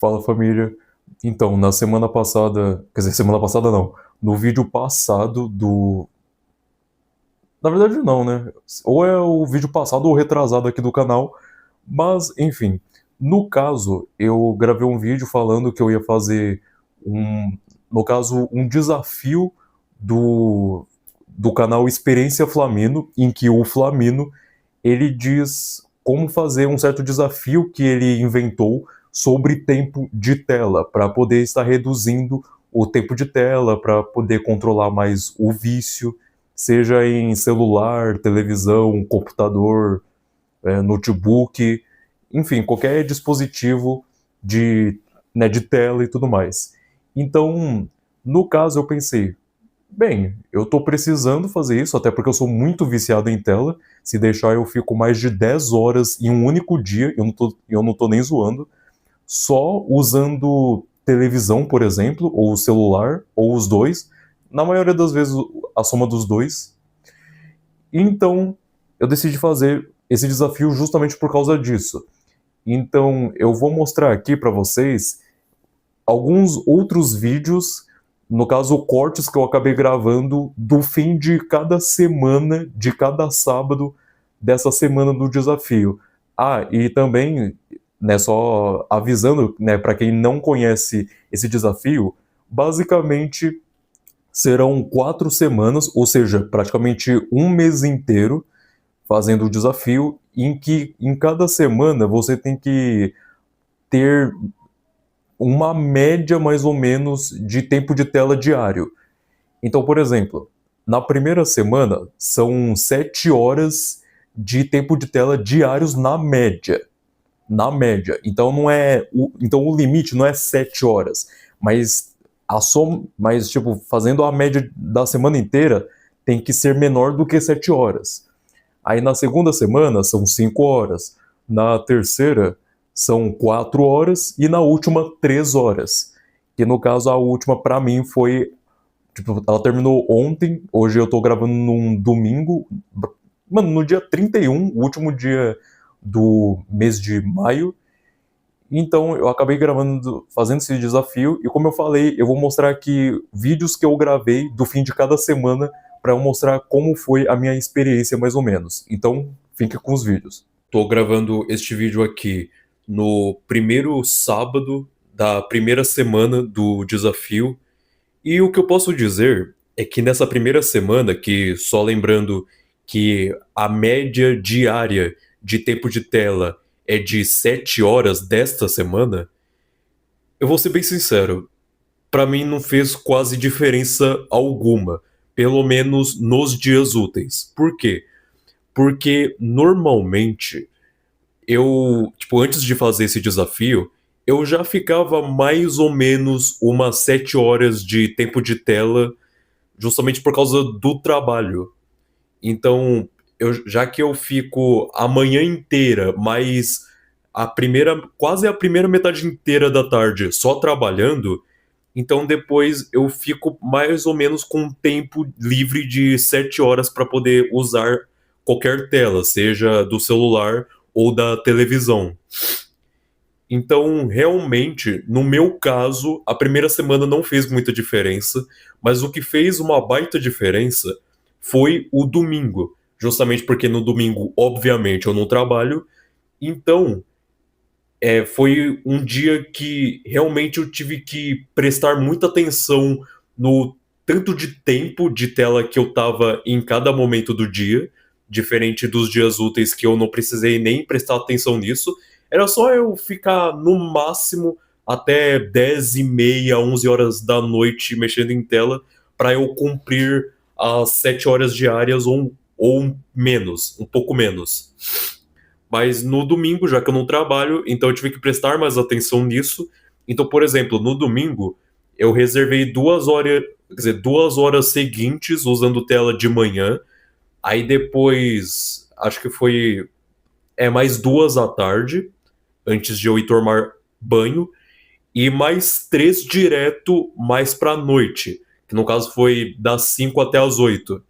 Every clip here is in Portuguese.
Fala família. Então, na semana passada, quer dizer, semana passada não, no vídeo passado do. Na verdade, não, né? Ou é o vídeo passado ou retrasado aqui do canal, mas enfim. No caso, eu gravei um vídeo falando que eu ia fazer um. No caso, um desafio do canal Experiência Flamino, em que o Flamino ele diz como fazer um certo desafio que ele inventou sobre tempo de tela, para poder estar reduzindo o tempo de tela, para poder controlar mais o vício, seja em celular, televisão, computador, notebook, enfim, qualquer dispositivo de, de tela e tudo mais. Então, no caso, eu pensei, bem, eu tô precisando fazer isso, até porque eu sou muito viciado em tela. Se deixar, eu fico mais de 10 horas em um único dia, eu não tô nem zoando, só usando televisão, por exemplo, ou celular, ou os dois. Na maioria das vezes, a soma dos dois. Então, eu decidi fazer esse desafio justamente por causa disso. Então, eu vou mostrar aqui para vocês alguns outros vídeos, no caso, cortes que eu acabei gravando do fim de cada semana, de cada sábado dessa semana do desafio. Ah, e também, né, só avisando, né, para quem não conhece esse desafio, basicamente serão 4 semanas, ou seja, praticamente um mês inteiro fazendo o desafio, em que em cada semana você tem que ter uma média mais ou menos de tempo de tela diário. Então, por exemplo, na primeira semana são 7 horas de tempo de tela diários na média. Na média. Então não é. Então o limite não é 7 horas. Mas mas, tipo, fazendo a média da semana inteira, tem que ser menor do que 7 horas. Aí na segunda semana são 5 horas. Na terceira são 4 horas. E na última, 3 horas. Que no caso, a última para mim foi. Tipo, ela terminou ontem. Hoje eu tô gravando num domingo. Mano, no dia 31, o último dia do mês de maio. Então eu acabei gravando, fazendo esse desafio. E como eu falei, eu vou mostrar aqui vídeos que eu gravei do fim de cada semana para eu mostrar como foi a minha experiência mais ou menos. Então fique com os vídeos. Tô gravando este vídeo aqui no primeiro sábado da primeira semana do desafio. E o que eu posso dizer é que nessa primeira semana, que só lembrando que a média diária de tempo de tela é de 7 horas desta semana, eu vou ser bem sincero, pra mim não fez quase diferença alguma, pelo menos nos dias úteis. Por quê? Porque normalmente eu, tipo, antes de fazer esse desafio, eu já ficava mais ou menos umas 7 horas de tempo de tela justamente por causa do trabalho. Então, já que eu fico a manhã inteira, mais quase a primeira metade inteira da tarde só trabalhando, então depois eu fico mais ou menos com um tempo livre de 7 horas para poder usar qualquer tela, seja do celular ou da televisão. Então, realmente, no meu caso, a primeira semana não fez muita diferença, mas o que fez uma baita diferença foi o domingo. Justamente porque no domingo, obviamente, eu não trabalho. Então, foi um dia que realmente eu tive que prestar muita atenção no tanto de tempo de tela que eu tava em cada momento do dia, diferente dos dias úteis que eu não precisei nem prestar atenção nisso. Era só eu ficar no máximo até 10h30, 11 horas da noite mexendo em tela para eu cumprir as 7 horas diárias ou menos, um pouco menos. Mas no domingo, já que eu não trabalho, então eu tive que prestar mais atenção nisso. Então, por exemplo, no domingo, eu reservei 2 horas, quer dizer, 2 horas seguintes usando tela de manhã. Aí depois, acho que foi mais 2 à tarde, antes de eu ir tomar banho. E mais 3 direto mais pra noite, que no caso foi das 5 até as 8,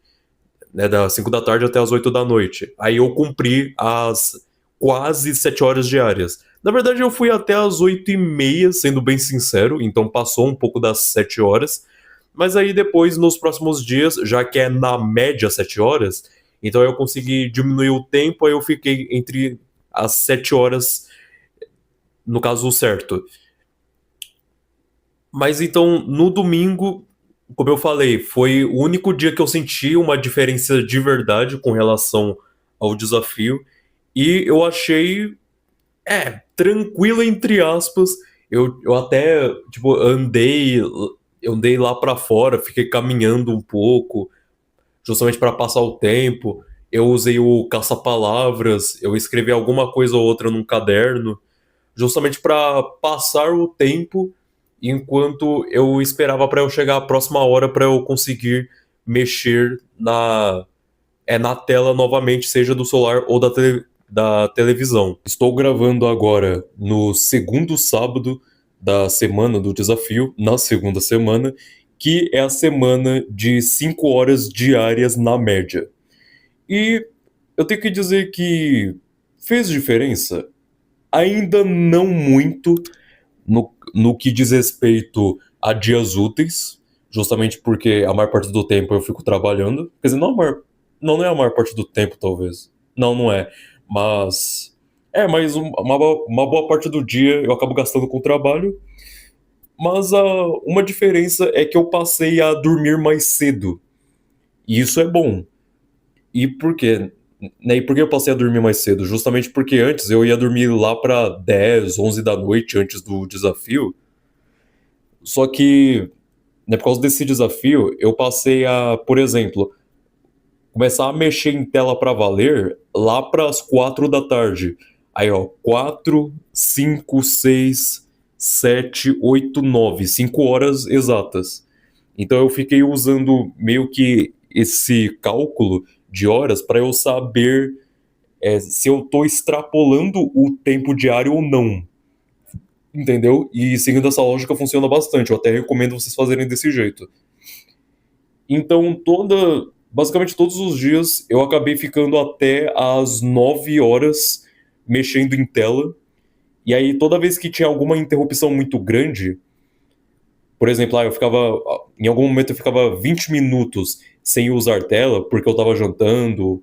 né, das 5 da tarde até as 8 da noite. Aí eu cumpri as quase 7 horas diárias. Na verdade, eu fui até as 8h30, sendo bem sincero, então passou um pouco das 7 horas. Mas aí depois, nos próximos dias, já que é na média 7 horas, então eu consegui diminuir o tempo, aí eu fiquei entre as 7 horas, no caso certo. Mas então, no domingo, como eu falei, foi o único dia que eu senti uma diferença de verdade com relação ao desafio. E eu achei, tranquilo entre aspas. Eu até, tipo, eu andei lá pra fora, fiquei caminhando um pouco, justamente para passar o tempo. Eu usei o caça-palavras, eu escrevi alguma coisa ou outra num caderno, justamente para passar o tempo enquanto eu esperava para eu chegar à próxima hora para eu conseguir mexer na tela novamente, seja do celular ou da televisão. Estou gravando agora no segundo sábado da semana do desafio, na segunda semana, que é a semana de 5 horas diárias na média. E eu tenho que dizer que fez diferença? Ainda não muito no que diz respeito a dias úteis, justamente porque a maior parte do tempo eu fico trabalhando. Quer dizer, não é a maior parte do tempo, talvez. Não é. Mas. Mas uma boa parte do dia eu acabo gastando com o trabalho. Mas uma diferença é que eu passei a dormir mais cedo. E isso é bom. E por quê? Né, e por que eu passei a dormir mais cedo? Justamente porque antes eu ia dormir lá para 10, 11 da noite antes do desafio. Só que, né, por causa desse desafio, eu passei a, por exemplo, começar a mexer em tela para valer lá para as 4 da tarde. Aí, ó, 4, 5, 6, 7, 8, 9, 5 horas exatas. Então eu fiquei usando meio que esse cálculo de horas para eu saber se eu estou extrapolando o tempo diário ou não. Entendeu? E seguindo essa lógica funciona bastante. Eu até recomendo vocês fazerem desse jeito. Então, basicamente todos os dias eu acabei ficando até às 9 horas mexendo em tela. E aí, toda vez que tinha alguma interrupção muito grande, por exemplo, em algum momento eu ficava 20 minutos sem usar tela porque eu estava jantando,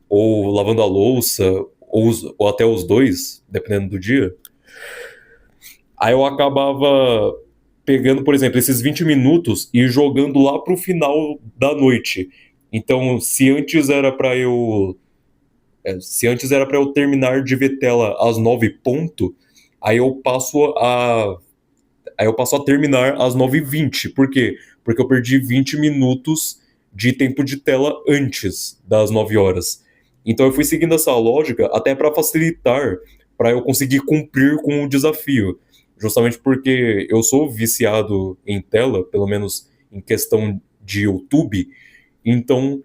ou lavando a louça, ou até os dois, dependendo do dia. Aí eu acabava pegando, por exemplo, esses 20 minutos e jogando lá pro final da noite. Então, se antes era para eu terminar de ver tela às 9 ponto, aí eu passo a aí eu passo a terminar às 9h20. Por quê? Porque eu perdi 20 minutos de tempo de tela antes das 9 horas. Então eu fui seguindo essa lógica até para facilitar, para eu conseguir cumprir com o desafio. Justamente porque eu sou viciado em tela, pelo menos em questão de YouTube. Então,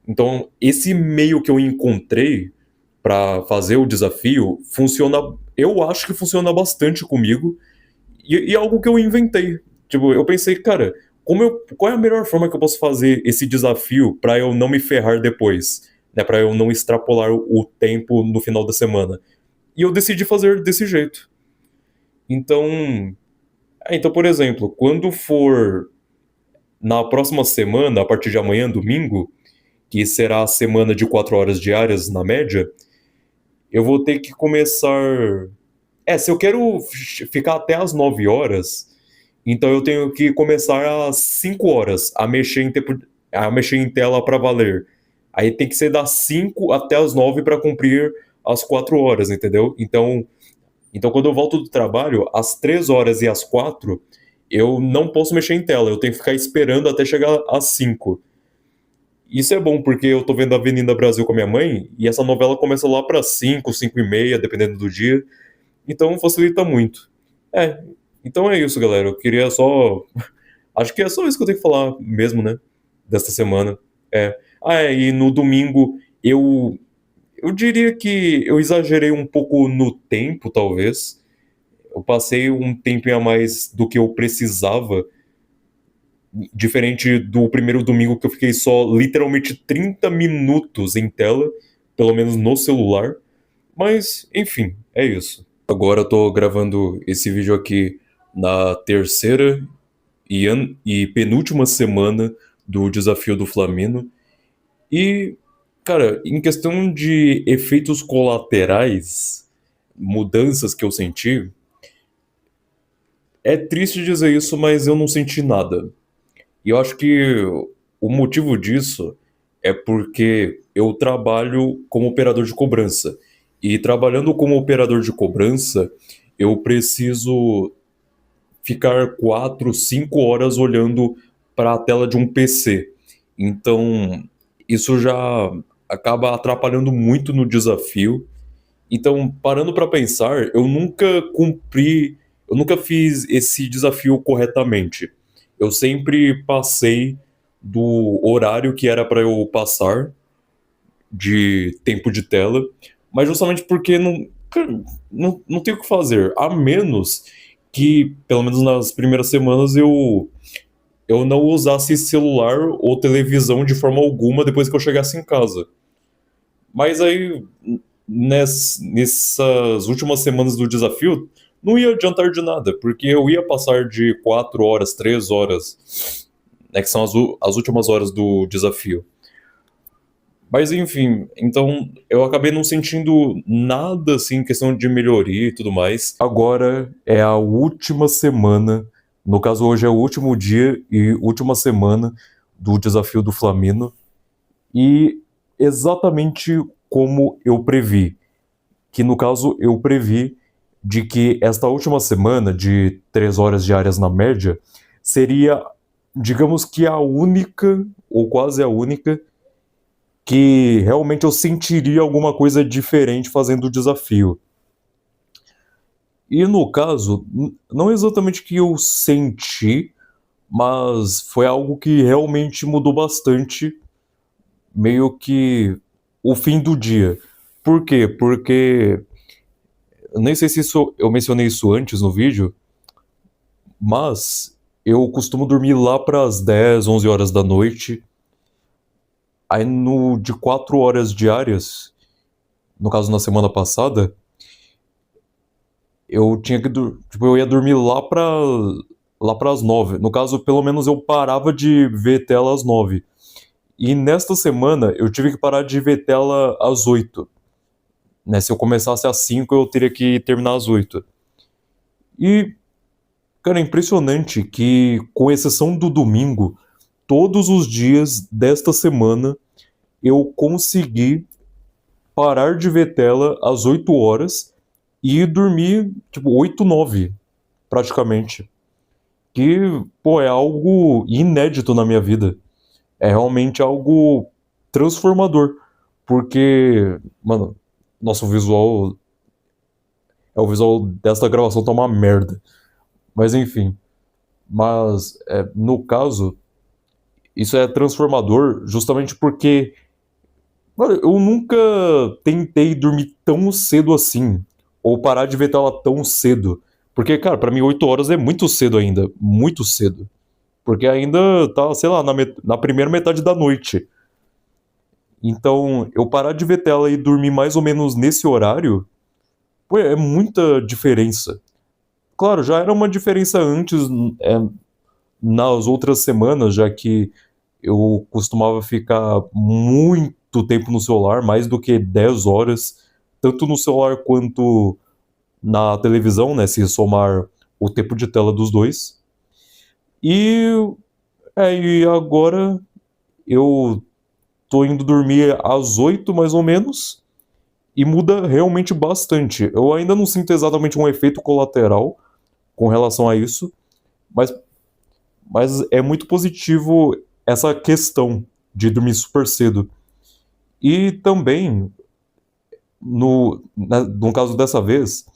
então esse meio que eu encontrei para fazer o desafio funciona, eu acho que funciona bastante comigo e algo que eu inventei. Tipo, eu pensei, cara, qual é a melhor forma que eu posso fazer esse desafio para eu não me ferrar depois, né? Para eu não extrapolar o tempo no final da semana. E eu decidi fazer desse jeito. Então, por exemplo, quando for na próxima semana, a partir de amanhã, domingo, que será a semana de 4 horas diárias na média, eu vou ter que começar. Se eu quero ficar até as 9 horas, então eu tenho que começar às 5 horas a mexer em tela para valer. Aí tem que ser das 5 até as 9 para cumprir as 4 horas, entendeu? Então quando eu volto do trabalho, às 3 horas e às 4, eu não posso mexer em tela, eu tenho que ficar esperando até chegar às 5. Isso é bom porque eu tô vendo a Avenida Brasil com a minha mãe e essa novela começa lá para 5, 5 e meia, dependendo do dia. Então facilita muito. É, então é isso, galera. Eu queria só. Acho que é só isso que eu tenho que falar mesmo, né? Desta semana. E no domingo eu diria que eu exagerei um pouco no tempo, talvez. Eu passei um tempinho a mais do que eu precisava. Diferente do primeiro domingo que eu fiquei só literalmente 30 minutos em tela, pelo menos no celular. Mas, enfim, é isso. Agora eu tô gravando esse vídeo aqui na terceira e penúltima semana do desafio do Flamino. E, cara, em questão de efeitos colaterais, mudanças que eu senti, é triste dizer isso, mas eu não senti nada. E eu acho que o motivo disso é porque eu trabalho como operador de cobrança. E trabalhando como operador de cobrança, eu preciso ficar 4, 5 horas olhando para a tela de um PC. Então, isso já acaba atrapalhando muito no desafio. Então, parando para pensar, eu nunca fiz esse desafio corretamente. Eu sempre passei do horário que era para eu passar de tempo de tela, mas justamente porque cara, não tem o que fazer, a menos que, pelo menos nas primeiras semanas, eu não usasse celular ou televisão de forma alguma depois que eu chegasse em casa. Mas aí, nessas últimas semanas do desafio, não ia adiantar de nada, porque eu ia passar de 4 horas, 3 horas, né, que são as últimas horas do desafio. Mas enfim, então eu acabei não sentindo nada assim, em questão de melhoria e tudo mais. Agora é a última semana, no caso hoje é o último dia e última semana do desafio do Flamino, e exatamente como eu previ, que no caso eu previ de que esta última semana de 3 horas diárias na média seria, digamos que a única, ou quase a única, que realmente eu sentiria alguma coisa diferente fazendo o desafio. E no caso, não exatamente que eu senti, mas foi algo que realmente mudou bastante, meio que o fim do dia. Por quê? Porque eu nem sei se eu mencionei isso antes no vídeo, mas eu costumo dormir lá para as 10, 11 horas da noite. Aí no de 4 horas diárias, no caso na semana passada, eu tinha que tipo, eu ia dormir lá para as 9. No caso, pelo menos eu parava de ver tela às 9. E nesta semana eu tive que parar de ver tela às 8. Né? Se eu começasse às 5, eu teria que terminar às 8. E, cara, é impressionante que, com exceção do domingo, todos os dias desta semana eu consegui parar de ver tela às 8 horas e dormir, tipo, 8, 9, praticamente. Que, pô, é algo inédito na minha vida. É realmente algo transformador. Porque, mano, nosso visual. O visual desta gravação tá uma merda. Mas enfim. Mas, no caso, isso é transformador justamente porque. Mano, eu nunca tentei dormir tão cedo assim. Ou parar de ver tela tão cedo. Porque, cara, pra mim 8 horas é muito cedo ainda. Muito cedo. Porque ainda tá, sei lá, na primeira metade da noite. Então, eu parar de ver tela e dormir mais ou menos nesse horário, pô, é muita diferença. Claro, já era uma diferença antes, é, nas outras semanas, já que eu costumava ficar muito tempo no celular, mais do que 10 horas, tanto no celular quanto na televisão, né, se somar o tempo de tela dos dois. E, e agora eu tô indo dormir às 8 mais ou menos e muda realmente bastante. Eu ainda não sinto exatamente um efeito colateral com relação a isso, mas, mas é muito positivo essa questão de dormir super cedo. E também, no caso dessa vez,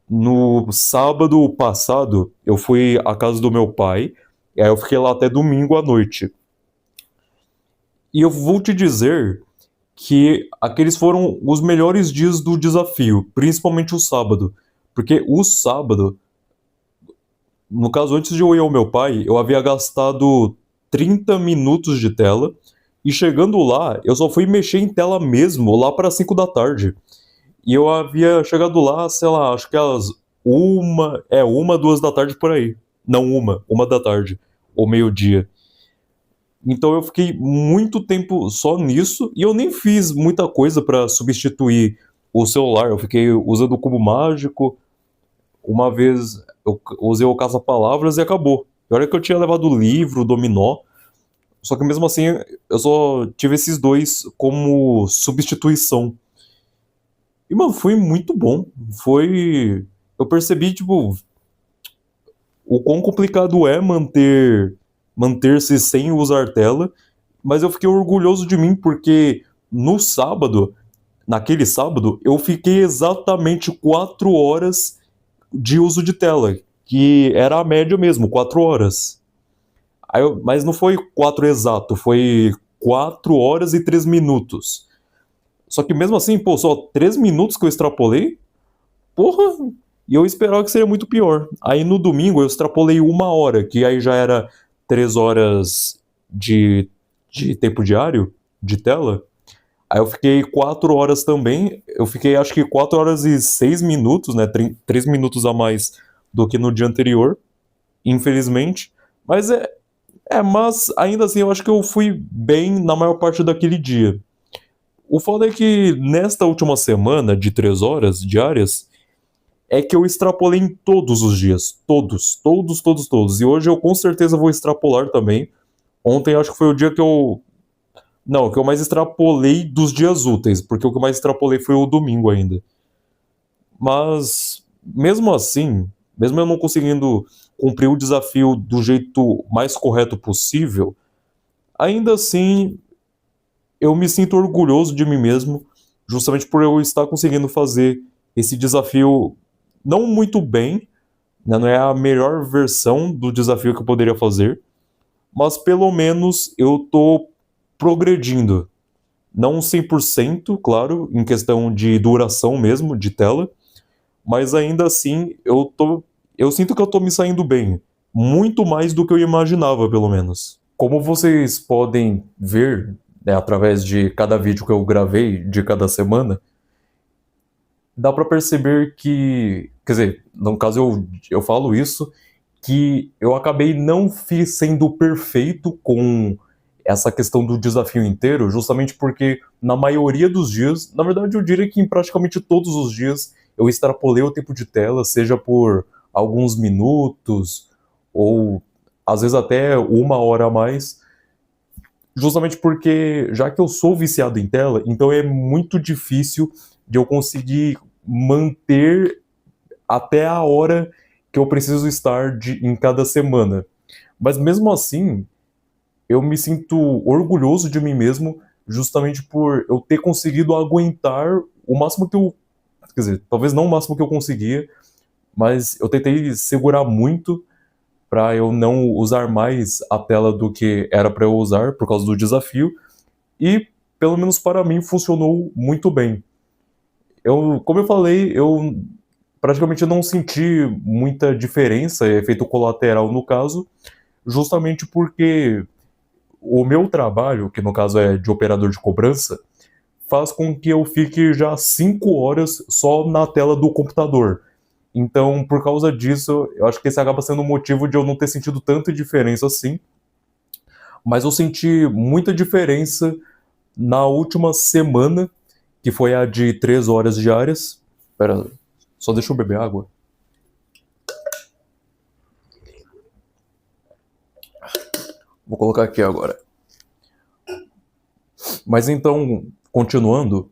no sábado passado, eu fui à casa do meu pai, e aí eu fiquei lá até domingo à noite. E eu vou te dizer que aqueles foram os melhores dias do desafio, principalmente o sábado. Porque o sábado, no caso, antes de eu ir ao meu pai, eu havia gastado 30 minutos de tela. E chegando lá, eu só fui mexer em tela mesmo lá para 5 da tarde. E eu havia chegado lá, sei lá, acho que às 2 da tarde por aí. Não, 1 da tarde, ou meio-dia. Então eu fiquei muito tempo só nisso e eu nem fiz muita coisa pra substituir o celular. Eu fiquei usando o cubo mágico. Uma vez eu usei o caça-palavras e acabou. E olha que eu tinha levado o livro, o dominó. Só que mesmo assim eu só tive esses dois como substituição. E, mano, foi muito bom. Foi. Eu percebi, tipo, o quão complicado é manter-se sem usar tela, mas eu fiquei orgulhoso de mim porque no sábado, naquele sábado, eu fiquei exatamente 4 horas de uso de tela, que era a média mesmo, 4 horas. Mas não foi 4 exato, foi 4 horas e 3 minutos. Só que mesmo assim, pô, só 3 minutos que eu extrapolei? Porra! E eu esperava que seria muito pior. Aí no domingo eu extrapolei 1 hora, que aí já era 3 horas de tempo diário, de tela. Aí eu fiquei 4 horas também. Eu fiquei acho que 4 horas e 6 minutos, né? 3 minutos a mais do que no dia anterior, infelizmente. Mas mas ainda assim eu acho que eu fui bem na maior parte daquele dia. O foda é que nesta última semana de 3 horas diárias, é que eu extrapolei em todos os dias. Todos, todos, todos, todos. E hoje eu com certeza vou extrapolar também. Ontem acho que foi o dia que eu. Não, que eu mais extrapolei dos dias úteis, porque o que eu mais extrapolei foi o domingo ainda. Mas, mesmo assim, mesmo eu não conseguindo cumprir o desafio do jeito mais correto possível, ainda assim eu me sinto orgulhoso de mim mesmo, justamente por eu estar conseguindo fazer esse desafio não muito bem, né? Não é a melhor versão do desafio que eu poderia fazer, mas pelo menos eu tô progredindo. Não 100%, claro, em questão de duração mesmo, de tela, mas ainda assim eu sinto que eu tô me saindo bem. Muito mais do que eu imaginava, pelo menos. Como vocês podem ver, né, através de cada vídeo que eu gravei de cada semana, dá pra perceber que, quer dizer, no caso eu falo isso, que eu acabei não sendo perfeito com essa questão do desafio inteiro, justamente porque na maioria dos dias, na verdade eu diria que em praticamente todos os dias, eu extrapolei o tempo de tela, seja por alguns minutos, ou às vezes até 1 hora a mais, justamente porque, já que eu sou viciado em tela, então é muito difícil de eu conseguir manter até a hora que eu preciso estar em cada semana. Mas mesmo assim, eu me sinto orgulhoso de mim mesmo, justamente por eu ter conseguido aguentar o máximo que eu. Quer dizer, talvez não o máximo que eu conseguia, mas eu tentei segurar muito para eu não usar mais a tela do que era para eu usar por causa do desafio, e pelo menos para mim funcionou muito bem. Como eu falei, eu praticamente não senti muita diferença, efeito colateral no caso, justamente porque o meu trabalho, que no caso é de operador de cobrança, faz com que eu fique já 5 horas só na tela do computador. Então, por causa disso, eu acho que esse acaba sendo o motivo de eu não ter sentido tanta diferença assim. Mas eu senti muita diferença na última semana, que foi a de 3 horas diárias. Pera, só deixa eu beber água. Vou colocar aqui agora. Mas então, continuando,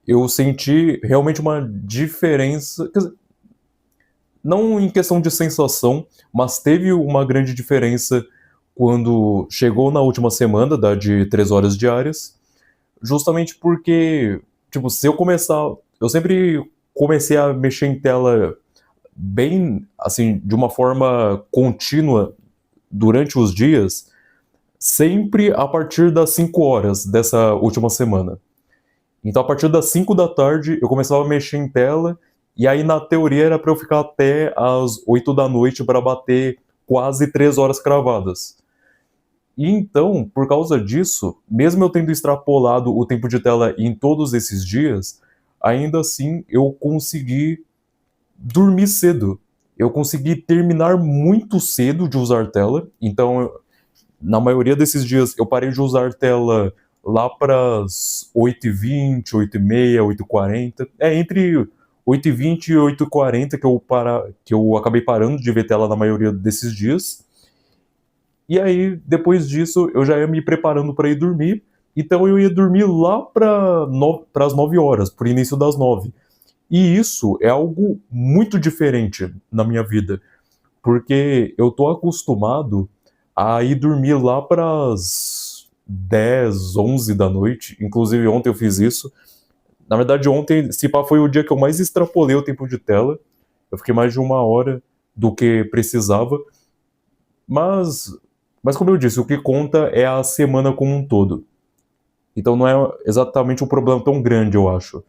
eu senti realmente uma diferença. Quer dizer, não em questão de sensação, mas teve uma grande diferença quando chegou na última semana, da de 3 horas diárias, justamente porque, tipo, se eu começar. Eu sempre comecei a mexer em tela bem, assim, de uma forma contínua durante os dias, sempre a partir das 5 horas dessa última semana. Então, a partir das 5 da tarde, eu começava a mexer em tela, e aí, na teoria, era para eu ficar até as 8 da noite para bater quase 3 horas cravadas. E então, por causa disso, mesmo eu tendo extrapolado o tempo de tela em todos esses dias, ainda assim eu consegui dormir cedo. Eu consegui terminar muito cedo de usar tela, então na maioria desses dias eu parei de usar tela lá para as 8h20, 8h30, 8h40. Entre 8h20 e 8h40 que eu acabei parando de ver tela na maioria desses dias. E aí, depois disso, eu já ia me preparando para ir dormir. Então eu ia dormir lá para as 9 horas, por início das 9. E isso é algo muito diferente na minha vida, porque eu tô acostumado a ir dormir lá para as 10, 11 da noite. Inclusive ontem eu fiz isso. Na verdade, ontem, se pá, foi o dia que eu mais extrapolei o tempo de tela. Eu fiquei mais de 1 hora do que precisava. Mas, mas como eu disse, o que conta é a semana como um todo. Então não é exatamente um problema tão grande, eu acho.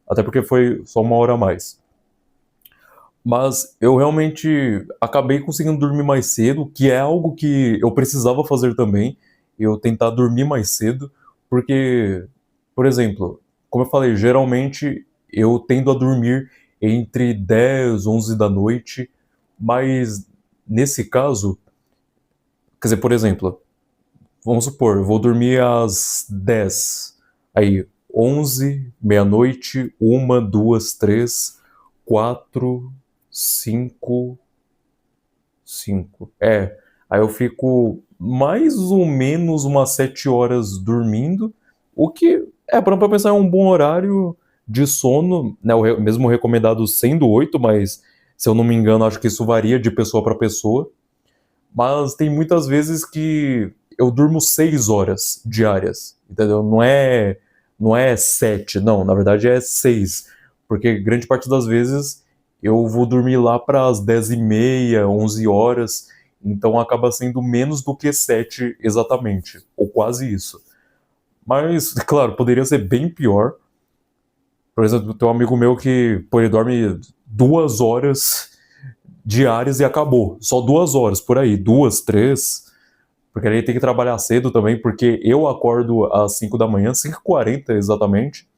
Até porque foi só 1 hora a mais. Mas eu realmente acabei conseguindo dormir mais cedo, que é algo que eu precisava fazer também. Eu tentar dormir mais cedo, porque, por exemplo, como eu falei, geralmente eu tendo a dormir entre 10, 11 da noite, mas nesse caso, quer dizer, por exemplo, vamos supor, eu vou dormir às 10. Aí, 11, meia-noite, 1, 2, 3, 4, 5, 5. Aí eu fico mais ou menos umas 7 horas dormindo, o que para pensar é um bom horário de sono, né? Mesmo recomendado sendo 8, mas se eu não me engano, acho que isso varia de pessoa para pessoa. Mas tem muitas vezes que eu durmo 6 horas diárias, entendeu? Não é 7, não, na verdade é 6, porque grande parte das vezes eu vou dormir lá para as 10h30, 11 horas, então acaba sendo menos do que 7 exatamente, ou quase isso. Mas, claro, poderia ser bem pior. Por exemplo, tem um amigo meu que, pô, ele dorme 2 horas diárias e acabou. Só 2 horas por aí, 2, 3. Porque ele tem que trabalhar cedo também, porque eu acordo às 5 da manhã, 5h40 exatamente.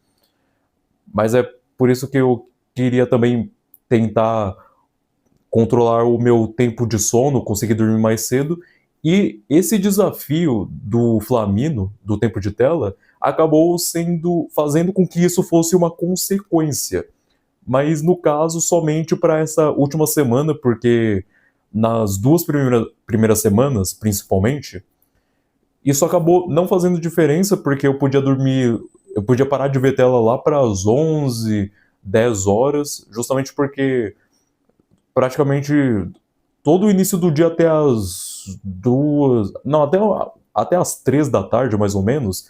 Mas é por isso que eu queria também tentar controlar o meu tempo de sono, conseguir dormir mais cedo. E esse desafio do Flamino, do tempo de tela, acabou fazendo com que isso fosse uma consequência, mas no caso somente para essa última semana, porque nas duas primeiras semanas, principalmente, isso acabou não fazendo diferença, porque eu podia parar de ver tela lá para as 11, 10 horas, justamente porque praticamente todo o início do dia até as 2, não, até as 3 da tarde, mais ou menos,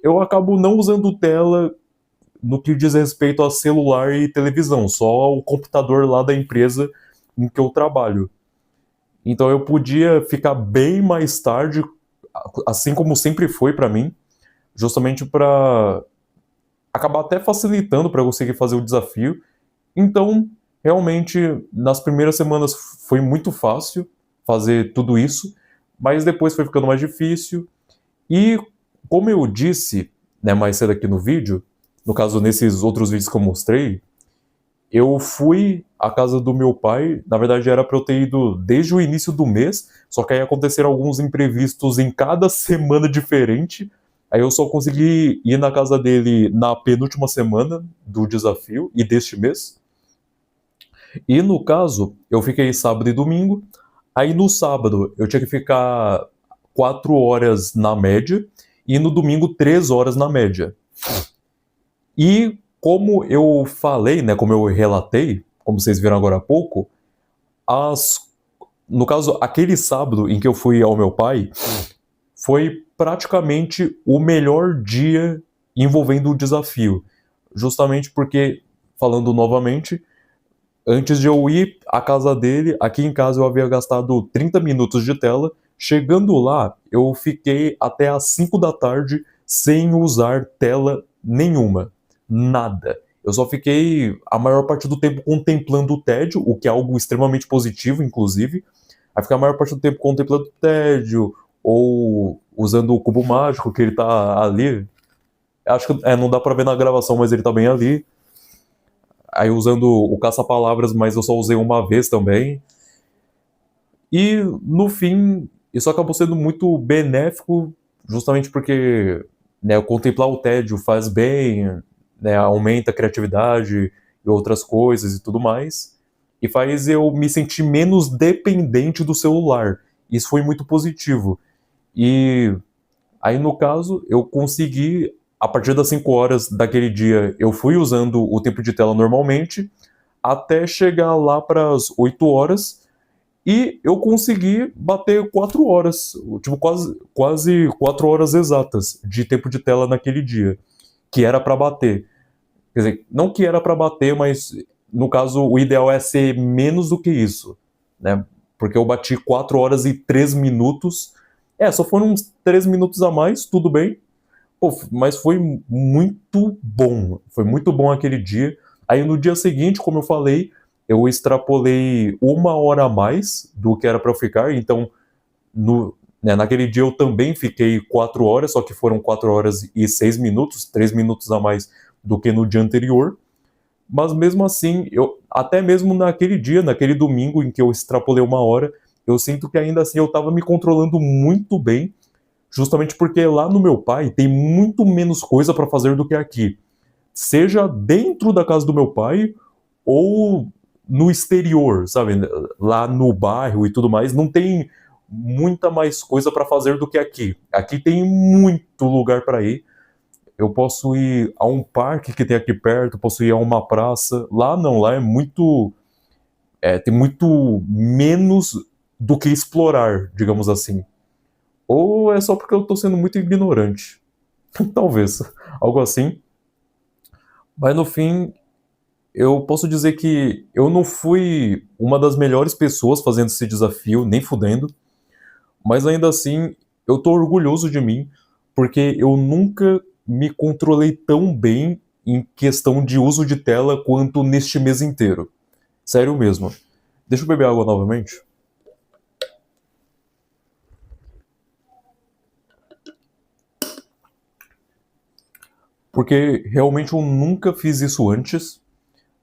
eu acabo não usando tela no que diz respeito a celular e televisão, só o computador lá da empresa em que eu trabalho. Então eu podia ficar bem mais tarde, assim como sempre foi para mim, justamente para acabar até facilitando para eu conseguir fazer o desafio. Então, realmente, nas primeiras semanas foi muito fácil fazer tudo isso, mas depois foi ficando mais difícil. E, como eu disse, né, mais cedo aqui no vídeo, no caso nesses outros vídeos que eu mostrei, eu fui à casa do meu pai, na verdade era para eu ter ido desde o início do mês, só que aí aconteceram alguns imprevistos em cada semana diferente, aí eu só consegui ir na casa dele na penúltima semana do desafio e deste mês. E no caso, eu fiquei sábado e domingo, aí no sábado eu tinha que ficar 4 horas na média, e no domingo 3 horas na média. E como eu falei, né, como eu relatei, como vocês viram agora há pouco, no caso, aquele sábado em que eu fui ao meu pai, foi praticamente o melhor dia envolvendo o desafio. Justamente porque, falando novamente, antes de eu ir à casa dele, aqui em casa eu havia gastado 30 minutos de tela. Chegando lá, eu fiquei até às 5 da tarde sem usar tela nenhuma. Nada. Eu só fiquei a maior parte do tempo contemplando o tédio, o que é algo extremamente positivo, inclusive. Aí ficar a maior parte do tempo contemplando o tédio, ou usando o cubo mágico que ele tá ali. Acho que não dá pra ver na gravação, mas ele tá bem ali. Aí usando o caça-palavras, mas eu só usei uma vez também. E no fim, isso acabou sendo muito benéfico, justamente porque, né, contemplar o tédio faz bem, né, aumenta a criatividade e outras coisas e tudo mais, e faz eu me sentir menos dependente do celular. Isso foi muito positivo. E aí, no caso, eu consegui, a partir das 5 horas daquele dia, eu fui usando o tempo de tela normalmente, até chegar lá para as 8 horas, e eu consegui bater 4 horas, tipo, quase 4 horas exatas de tempo de tela naquele dia, que era para bater. Quer dizer, não que era para bater, mas no caso o ideal é ser menos do que isso, né? Porque eu bati 4 horas e 3 minutos. Só foram uns 3 minutos a mais, tudo bem. Pô, mas foi muito bom. Foi muito bom aquele dia. Aí no dia seguinte, como eu falei, eu extrapolei 1 hora a mais do que era para eu ficar. Então, naquele dia eu também fiquei 4 horas, só que foram 4 horas e 6 minutos, 3 minutos a mais do que no dia anterior. Mas mesmo assim, até mesmo naquele dia, naquele domingo em que eu extrapolei 1 hora, eu sinto que ainda assim eu estava me controlando muito bem, justamente porque lá no meu pai tem muito menos coisa para fazer do que aqui. Seja dentro da casa do meu pai ou no exterior, sabe? Lá no bairro e tudo mais, não tem muita mais coisa para fazer do que aqui. Aqui tem muito lugar para ir. Eu posso ir a um parque que tem aqui perto, posso ir a uma praça. Lá não, lá é muito. Tem muito menos do que explorar, digamos assim. Ou é só porque eu tô sendo muito ignorante. Talvez. Algo assim. Mas no fim, eu posso dizer que eu não fui uma das melhores pessoas fazendo esse desafio, nem fudendo. Mas ainda assim, eu tô orgulhoso de mim, porque eu nunca me controlei tão bem em questão de uso de tela quanto neste mês inteiro. Sério mesmo. Deixa eu beber água novamente. Porque realmente eu nunca fiz isso antes.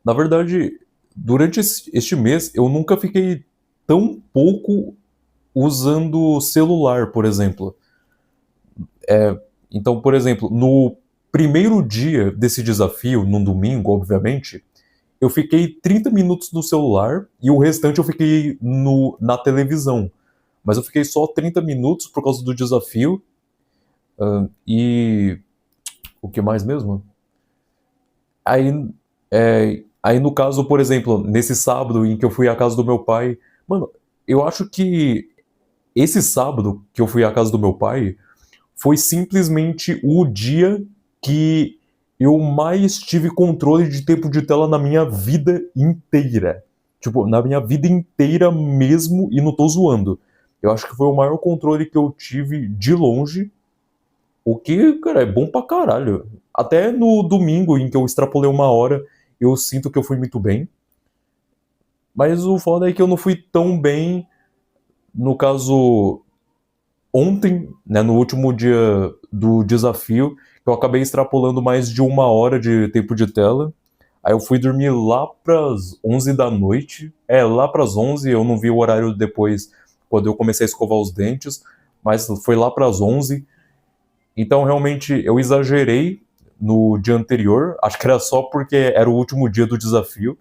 Na verdade, durante este mês, eu nunca fiquei tão pouco usando celular, por exemplo. Então, por exemplo, no primeiro dia desse desafio, num domingo, obviamente, eu fiquei 30 minutos no celular e o restante eu fiquei na televisão. Mas eu fiquei só 30 minutos por causa do desafio. E o que mais mesmo? Aí, aí no caso, por exemplo, nesse sábado em que eu fui à casa do meu pai, mano, eu acho que esse sábado que eu fui à casa do meu pai foi simplesmente o dia que eu mais tive controle de tempo de tela na minha vida inteira. Tipo, na minha vida inteira mesmo, e não tô zoando. Eu acho que foi o maior controle que eu tive de longe, o que, cara, é bom pra caralho. Até no domingo, em que eu extrapolei 1 hora, eu sinto que eu fui muito bem. Mas o foda é que eu não fui tão bem, no caso, ontem, né, no último dia do desafio, eu acabei extrapolando mais de 1 hora de tempo de tela. Aí eu fui dormir lá pras 11 da noite. Lá pras 11, eu não vi o horário depois, quando eu comecei a escovar os dentes, mas foi lá pras 11. Então, realmente, eu exagerei no dia anterior. Acho que era só porque era o último dia do desafio.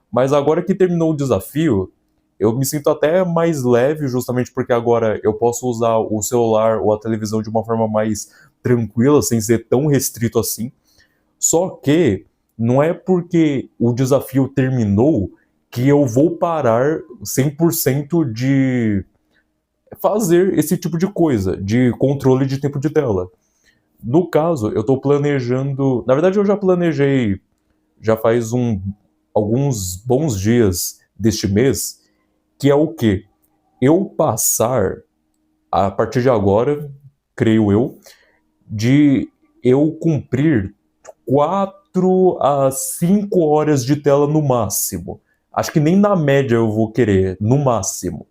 Mas agora que terminou o desafio, eu me sinto até mais leve, justamente porque agora eu posso usar o celular ou a televisão de uma forma mais tranquila, sem ser tão restrito assim. Só que não é porque o desafio terminou que eu vou parar 100% de fazer esse tipo de coisa, de controle de tempo de tela. No caso, eu estou planejando. Na verdade, eu já planejei, já faz alguns bons dias deste mês, que é o quê? Eu passar, a partir de agora, creio eu, de eu cumprir 4 a 5 horas de tela no máximo. Acho que nem na média eu vou querer, no máximo.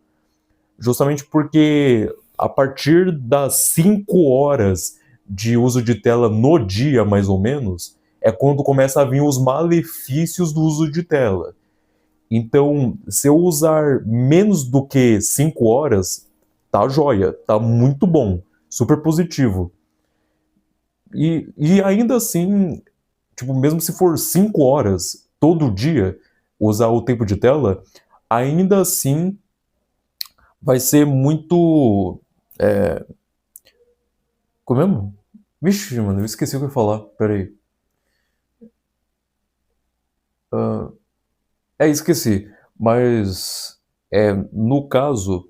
Justamente porque a partir das 5 horas de uso de tela no dia, mais ou menos, é quando começa a vir os malefícios do uso de tela. Então, se eu usar menos do que 5 horas, tá joia, tá muito bom, super positivo. E ainda assim, tipo, mesmo se for 5 horas todo dia, usar o tempo de tela, ainda assim vai ser muito. Como é mesmo? Vixe, mano, eu esqueci o que eu ia falar. Pera aí. Esqueci. Mas, no caso,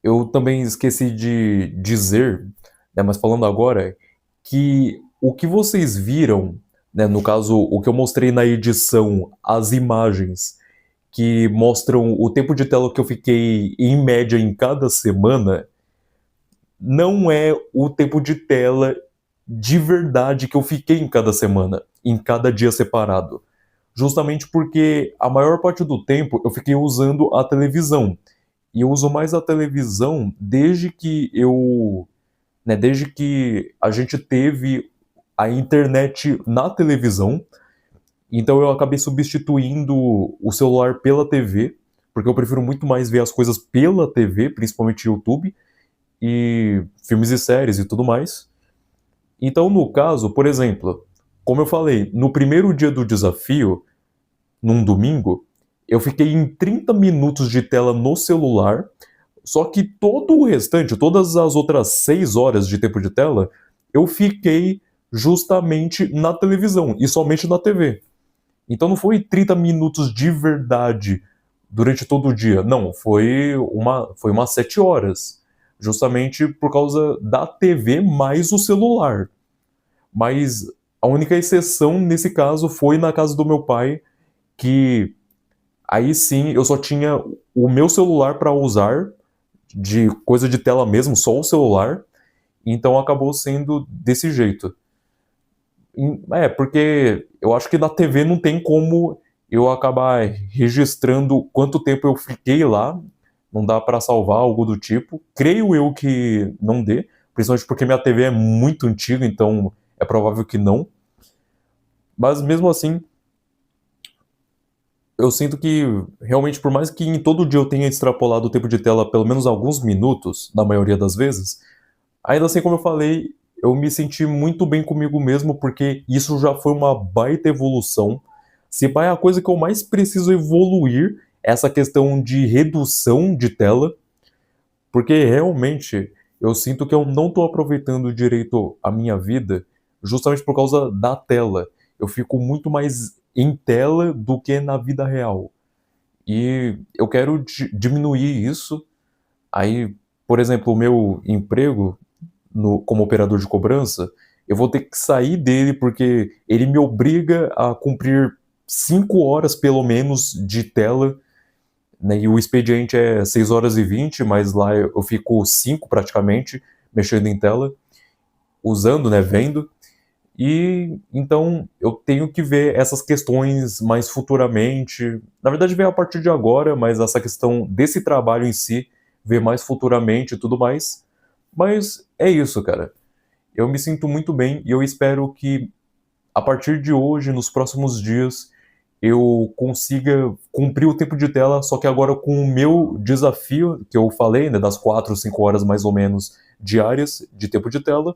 eu também esqueci de dizer, né, mas falando agora, que o que vocês viram, né, no caso, o que eu mostrei na edição, as imagens que mostram o tempo de tela que eu fiquei em média em cada semana, não é o tempo de tela de verdade que eu fiquei em cada semana, em cada dia separado. Justamente porque a maior parte do tempo eu fiquei usando a televisão. E eu uso mais a televisão desde que a gente teve a internet na televisão. Então eu acabei substituindo o celular pela TV, porque eu prefiro muito mais ver as coisas pela TV, principalmente YouTube, e filmes e séries e tudo mais. Então, no caso, por exemplo, como eu falei, no primeiro dia do desafio, num domingo, eu fiquei em 30 minutos de tela no celular, só que todo o restante, todas as outras 6 horas de tempo de tela, eu fiquei justamente na televisão e somente na TV. Então não foi 30 minutos de verdade durante todo o dia. Não, foi umas 7 horas. Justamente por causa da TV mais o celular. Mas a única exceção nesse caso foi na casa do meu pai, que aí sim eu só tinha o meu celular para usar, de coisa de tela mesmo, só o celular. Então acabou sendo desse jeito. Porque eu acho que na TV não tem como eu acabar registrando quanto tempo eu fiquei lá. Não dá para salvar algo do tipo. Creio eu que não dê, principalmente porque minha TV é muito antiga, então é provável que não. Mas mesmo assim, eu sinto que realmente, por mais que em todo dia eu tenha extrapolado o tempo de tela pelo menos alguns minutos, na maioria das vezes, ainda assim, como eu falei, eu me senti muito bem comigo mesmo, porque isso já foi uma baita evolução. Se pá, é a coisa que eu mais preciso evoluir, essa questão de redução de tela, porque realmente eu sinto que eu não estou aproveitando direito a minha vida, justamente por causa da tela. Eu fico muito mais em tela do que na vida real. E eu quero diminuir isso. Aí, por exemplo, o meu emprego como operador de cobrança, eu vou ter que sair dele porque ele me obriga a cumprir 5 horas pelo menos de tela, né? E o expediente é 6 horas e 20, mas lá eu fico 5 praticamente mexendo em tela, usando, né, vendo. E então eu tenho que ver essas questões mais futuramente. Na verdade, ver a partir de agora, mas essa questão desse trabalho em si, ver mais futuramente e tudo mais. Mas é isso, cara. Eu me sinto muito bem e eu espero que a partir de hoje, nos próximos dias, eu consiga cumprir o tempo de tela, só que agora com o meu desafio, que eu falei, né, das 4 ou 5 horas mais ou menos diárias de tempo de tela.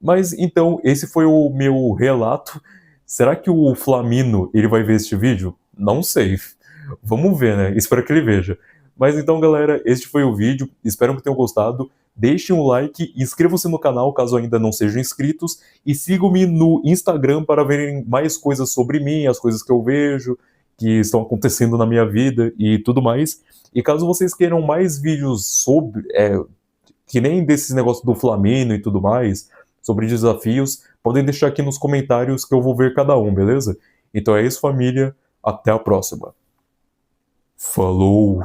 Mas então, esse foi o meu relato. Será que o Flamino ele vai ver este vídeo? Não sei. Vamos ver, né? Espero que ele veja. Mas então, galera, este foi o vídeo. Espero que tenham gostado. Deixem um like, inscrevam-se no canal caso ainda não sejam inscritos e sigam-me no Instagram para verem mais coisas sobre mim, as coisas que eu vejo, que estão acontecendo na minha vida e tudo mais. E caso vocês queiram mais vídeos sobre, que nem desses negócios do Flamino e tudo mais, sobre desafios, podem deixar aqui nos comentários que eu vou ver cada um, beleza? Então é isso, família. Até a próxima. Falou!